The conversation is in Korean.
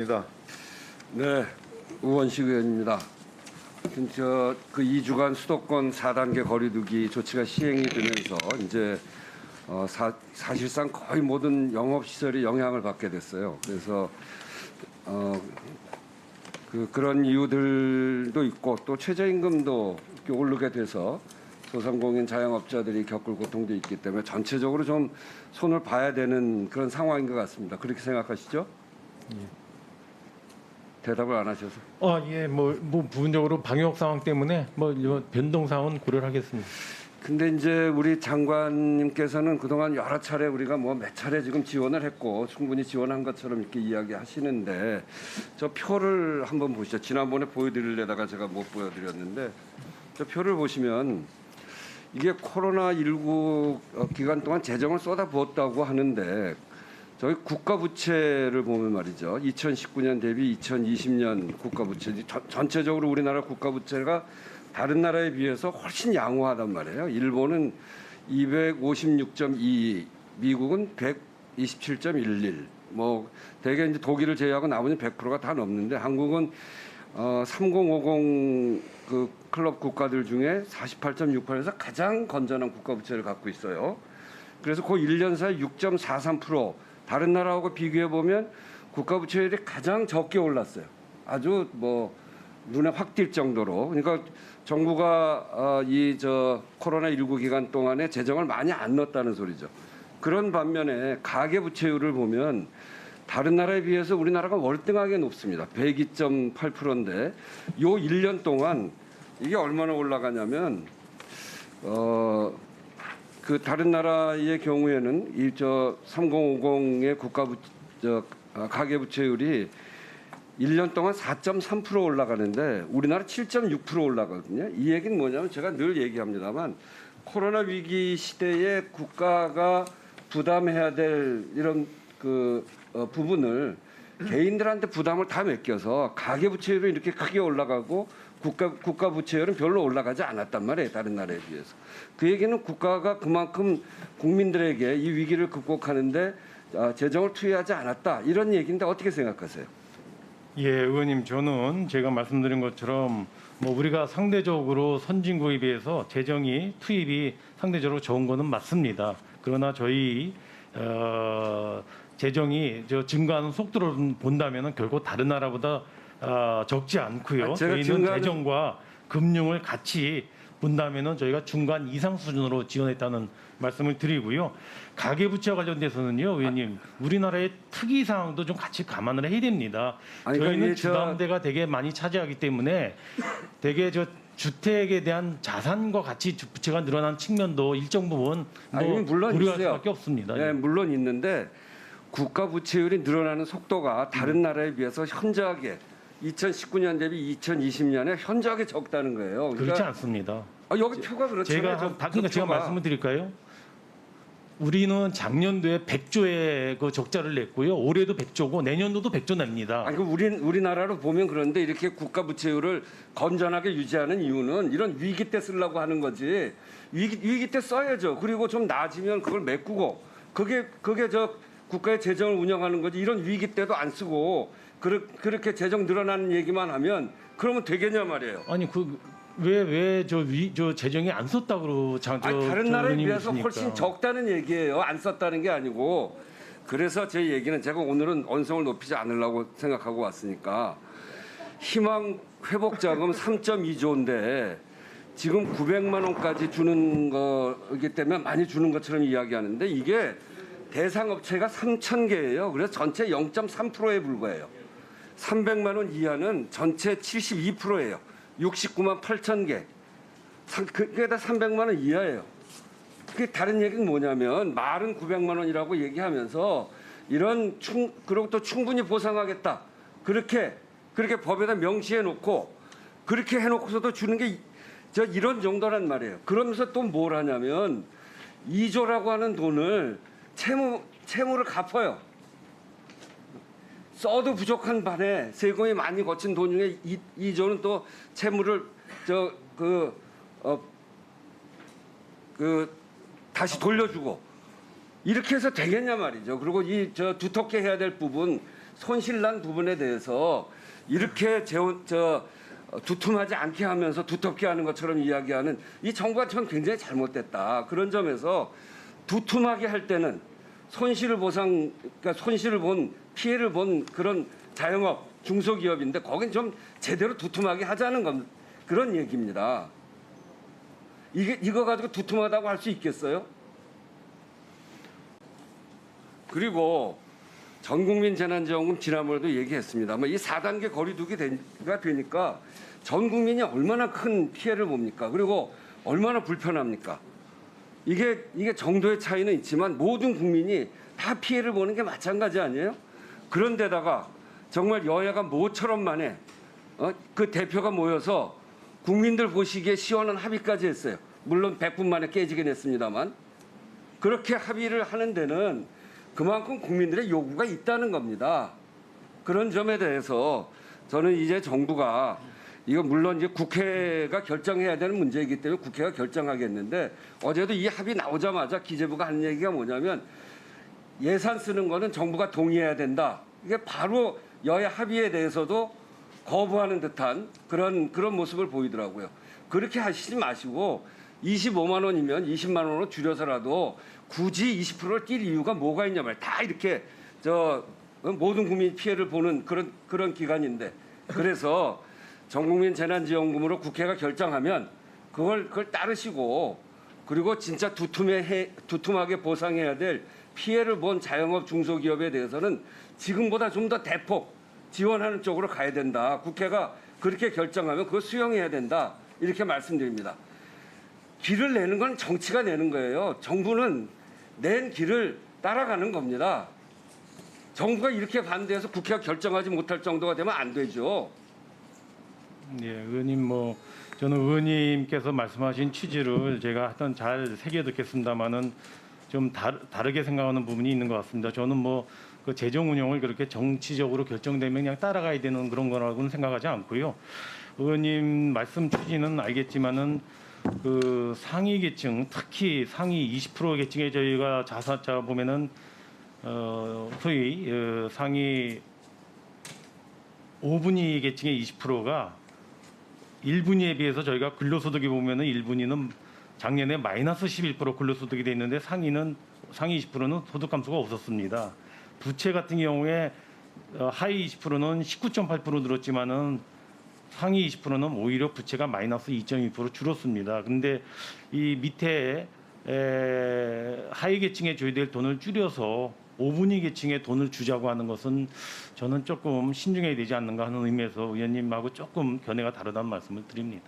입니다. 네, 우원식 의원입니다. 그 2주간 수도권 4단계 거리두기 조치가 시행이 되면서 이제 사실상 거의 모든 영업 시설이 영향을 받게 됐어요. 그래서 그런 이유들도 있고 또 최저임금도 이렇게 오르게 돼서 소상공인 자영업자들이 겪을 고통도 있기 때문에 전체적으로 좀 손을 봐야 되는 그런 상황인 것 같습니다. 그렇게 생각하시죠? 예. 대답을 안 하셔서. 예, 뭐 부분적으로 방역 상황 때문에 이런 변동 사항은 고려를 하겠습니다. 근데 이제 우리 장관님께서는 그동안 여러 차례 우리가 몇 차례 지금 지원을 했고 충분히 지원한 것처럼 이렇게 이야기하시는데 저 표를 한번 보시죠. 지난번에 보여드리려다가 제가 못 보여드렸는데 저 표를 보시면 이게 코로나19 기간 동안 재정을 쏟아부었다고 하는데 저희 국가 부채를 보면 말이죠. 2019년 대비 2020년 국가 부채 전체적으로 우리나라 국가 부채가 다른 나라에 비해서 훨씬 양호하단 말이에요. 일본은 256.22, 미국은 127.11. 대개 이제 독일을 제외하고 나머지 100%가 다 넘는데 한국은 3050 그 클럽 국가들 중에 48.68에서 가장 건전한 국가 부채를 갖고 있어요. 그래서 그 1년 사이 6.43%. 다른 나라하고 비교해 보면 국가 부채율이 가장 적게 올랐어요. 아주 눈에 확 띌 정도로. 그러니까 정부가 코로나19 기간 동안에 재정을 많이 안 넣었다는 소리죠. 그런 반면에 가계 부채율을 보면 다른 나라에 비해서 우리나라가 월등하게 높습니다. 102.8%인데 요 1년 동안 이게 얼마나 올라가냐면 그 다른 나라의 경우에는 3050의 가계 부채율이 1년 동안 4.3% 올라가는데 우리나라 7.6% 올라가거든요. 이 얘기는 뭐냐면 제가 늘 얘기합니다만 코로나 위기 시대에 국가가 부담해야 될 이런 부분을 개인들한테 부담을 다 맡겨서 가계 부채율이 이렇게 크게 올라가고 국가 부채율은 별로 올라가지 않았단 말이에요. 다른 나라에 비해서. 그 얘기는 국가가 그만큼 국민들에게 이 위기를 극복하는데 재정을 투여하지 않았다. 이런 얘기인데 어떻게 생각하세요? 예, 의원님, 저는 제가 말씀드린 것처럼 우리가 상대적으로 선진국에 비해서 재정이 투입이 상대적으로 좋은 거는 맞습니다. 그러나 저희 재정이 증가하는 속도를 본다면 결국 다른 나라보다 적지 않고요. 저희는 재정과 금융을 같이 본다면은 저희가 중간 이상 수준으로 지원했다는 말씀을 드리고요. 가계부채와 관련돼서는요, 의원님, 우리나라의 특이 사항도 좀 같이 감안을 해야 됩니다. 저희는 주담대가 되게 많이 차지하기 때문에 되게 주택에 대한 자산과 같이 부채가 늘어난 측면도 일정 부분 물론 우려할 있어요. 수밖에 없습니다. 네, 물론 있는데 국가 부채율이 늘어나는 속도가 다른 나라에 비해서 현저하게 2019년 대비 2020년에 현저하게 적다는 거예요. 그러니까 그렇지 않습니다. 여기 표가 그렇잖아요. 그러니까 제가 말씀을 드릴까요? 우리는 작년도에 100조의 그 적자를 냈고요. 올해도 100조고 내년도도 100조 냅니다. 우리나라로 보면 그런데 이렇게 국가 부채율을 건전하게 유지하는 이유는 이런 위기 때 쓰려고 하는 거지. 위기 때 써야죠. 그리고 좀 나아지면 그걸 메꾸고 그게 국가의 재정을 운영하는 거지. 이런 위기 때도 안 쓰고 그렇게 재정 늘어나는 얘기만 하면 그러면 되겠냐 말이에요. 아니 왜 재정이 안 썼다고 다른 나라에 비해서 있으니까. 훨씬 적다는 얘기예요. 안 썼다는 게 아니고. 그래서 제 얘기는 제가 오늘은 언성을 높이지 않으려고 생각하고 왔으니까 희망 회복 자금 3.2조인데 지금 900만 원까지 주는 거기 때문에 많이 주는 것처럼 이야기하는데 이게 대상 업체가 3,000개예요. 그래서 전체 0.3%에 불과해요. 300만 원 이하는 전체 72%예요. 69만 8천 개. 그게 다 300만 원 이하예요. 그게 다른 얘기는 뭐냐면 말은 900만 원이라고 얘기하면서 그리고 또 충분히 보상하겠다. 그렇게 법에다 명시해 놓고 그렇게 해놓고서도 주는 게 이런 정도란 말이에요. 그러면서 또 뭘 하냐면 2조라고 하는 돈을 채무를 갚아요. 써도 부족한 반에 세금이 많이 거친 돈 중에 2조는 또 채무를 다시 돌려주고 이렇게 해서 되겠냐 말이죠. 그리고 두텁게 해야 될 부분 손실난 부분에 대해서 이렇게 두툼하지 않게 하면서 두텁게 하는 것처럼 이야기하는 이 정부가 전 굉장히 잘못됐다. 그런 점에서 두툼하게 할 때는 그러니까 손실을 본 피해를 본 그런 자영업 중소기업인데 거긴 좀 제대로 두툼하게 하자는 건 그런 얘기입니다. 이거 가지고 두툼하다고 할 수 있겠어요? 그리고 전국민 재난지원금 지난번에도 얘기했습니다만 이 4단계 거리두기가 되니까 전 국민이 얼마나 큰 피해를 봅니까? 그리고 얼마나 불편합니까? 이게 정도의 차이는 있지만 모든 국민이 다 피해를 보는 게 마찬가지 아니에요? 그런데다가 정말 여야가 모처럼 만에 그 대표가 모여서 국민들 보시기에 시원한 합의까지 했어요. 물론 100분 만에 깨지긴 했습니다만 그렇게 합의를 하는 데는 그만큼 국민들의 요구가 있다는 겁니다. 그런 점에 대해서 저는 이제 정부가 이거 물론 이제 국회가 결정해야 되는 문제이기 때문에 국회가 결정하겠는데 어제도 이 합의 나오자마자 기재부가 하는 얘기가 뭐냐면 예산 쓰는 거는 정부가 동의해야 된다. 이게 바로 여야 합의에 대해서도 거부하는 듯한 그런 모습을 보이더라고요. 그렇게 하시지 마시고 25만 원이면 20만 원으로 줄여서라도 굳이 20%를 뛸 이유가 뭐가 있냐 말이에요. 다 이렇게 모든 국민 피해를 보는 그런 기간인데 그래서 전국민 재난지원금으로 국회가 결정하면 그걸 따르시고 그리고 진짜 두툼하게 보상해야 될 피해를 본 자영업 중소기업에 대해서는 지금보다 좀 더 대폭 지원하는 쪽으로 가야 된다. 국회가 그렇게 결정하면 그거 수용해야 된다. 이렇게 말씀드립니다. 길을 내는 건 정치가 내는 거예요. 정부는 낸 길을 따라가는 겁니다. 정부가 이렇게 반대해서 국회가 결정하지 못할 정도가 되면 안 되죠. 예, 의원님 저는 의원님께서 말씀하신 취지를 제가 하여튼 잘 새겨 듣겠습니다만은 좀 다르게 생각하는 부분이 있는 것 같습니다. 저는 그 재정 운영을 그렇게 정치적으로 결정되면 그냥 따라가야 되는 그런 거라고는 생각하지 않고요. 의원님 말씀 취지는 알겠지만은 그 상위 계층, 특히 상위 20% 계층에 저희가 자사자 보면은 소위 상위 5분위 계층의 20%가 1분위에 비해서 저희가 근로소득이 보면은 1분위는 작년에 마이너스 11% 근로소득이 돼 있는데 상위 20%는 소득 감소가 없었습니다. 부채 같은 경우에 하위 20%는 19.8% 늘었지만은 상위 20%는 오히려 부채가 마이너스 2.2% 줄었습니다. 그런데 이 밑에 하위 계층에 줘야 될 돈을 줄여서 5분위 계층에 돈을 주자고 하는 것은 저는 조금 신중해야 되지 않는가 하는 의미에서 의원님하고 조금 견해가 다르다는 말씀을 드립니다.